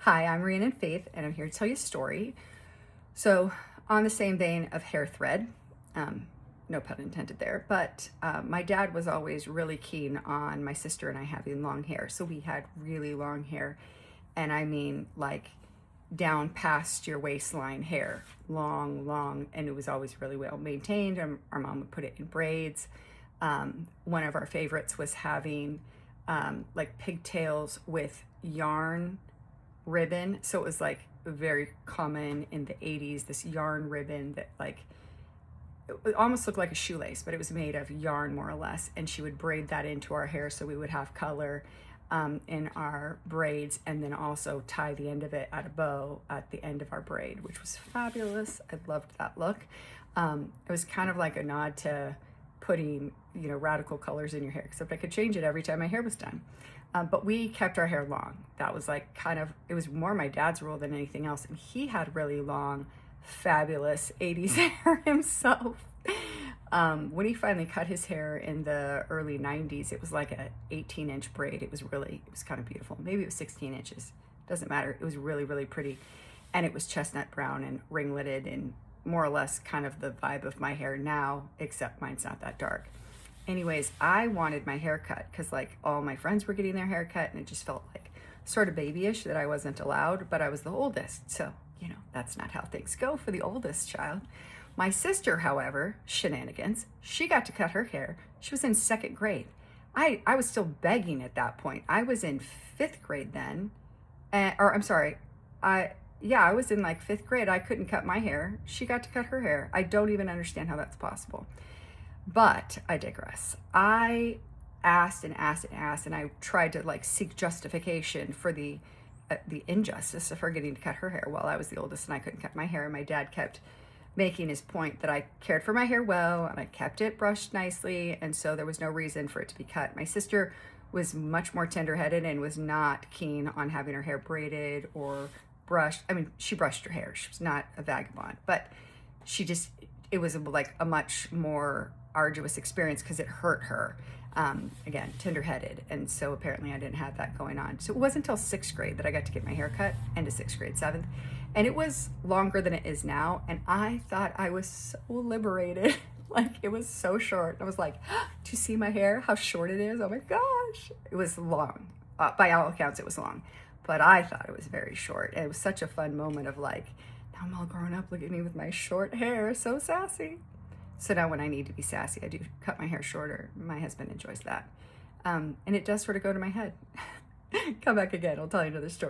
Hi, I'm Rhiannon Faith, and I'm here to tell you a story. So, on the same vein of hair thread, no pun intended there, but my dad was always really keen on my sister and I having long hair. So, we had really long hair, and I mean like down past your waistline hair, long, and it was always really well maintained. And our mom would put it in braids. One of our favorites was having like pigtails with yarn ribbon. So it was like very common in the 80s, this yarn ribbon that like it almost looked like a shoelace, but it was made of yarn more or less. And she would braid that into our hair so we would have color in our braids, and then also tie the end of it at a bow at the end of our braid, which was fabulous. I loved that look. It was kind of like a nod to putting, radical colors in your hair, except I could change it every time my hair was done. But we kept our hair long. That was like it was more my dad's rule than anything else. And he had really long, fabulous 80s hair himself. When he finally cut his hair in the early 90s, it was like a 18-inch braid. It was kind of beautiful. Maybe it was 16 inches. Doesn't matter. It was really pretty. And it was chestnut brown and ringleted and more or less kind of the vibe of my hair now, except mine's not that dark. Anyways, I wanted my hair cut because like all my friends were getting their hair cut, and it just felt like sort of babyish that I wasn't allowed, but I was the oldest. So, that's not how things go for the oldest child. My sister, however, shenanigans, she got to cut her hair. She was in second grade. I was still begging at that point. I was in fifth grade then. Or I'm sorry, I was in like fifth grade. I couldn't cut my hair. She got to cut her hair. I don't even understand how that's possible. But I digress. I asked and I tried to like seek justification for the injustice of her getting to cut her hair while I was the oldest and I couldn't cut my hair. And my dad kept making his point that I cared for my hair well and I kept it brushed nicely, and so there was no reason for it to be cut. My sister was much more tender-headed and was not keen on having her hair braided or brushed. I mean, she brushed her hair. She was not a vagabond, but it was like a much more arduous experience because it hurt her. Again, tender-headed, and so apparently I didn't have that going on. So it wasn't until sixth grade that I got to get my hair cut, into sixth grade, seventh, and it was longer than it is now, and I thought I was so liberated. Like, it was so short. I was like, do you see my hair? How short it is? Oh my gosh. It was long. By all accounts, it was long, but I thought it was very short. And it was such a fun moment of like, now I'm all grown up, look at me with my short hair, so sassy. So now when I need to be sassy, I do cut my hair shorter. My husband enjoys that. And it does sort of go to my head. Come back again, I'll tell you another story.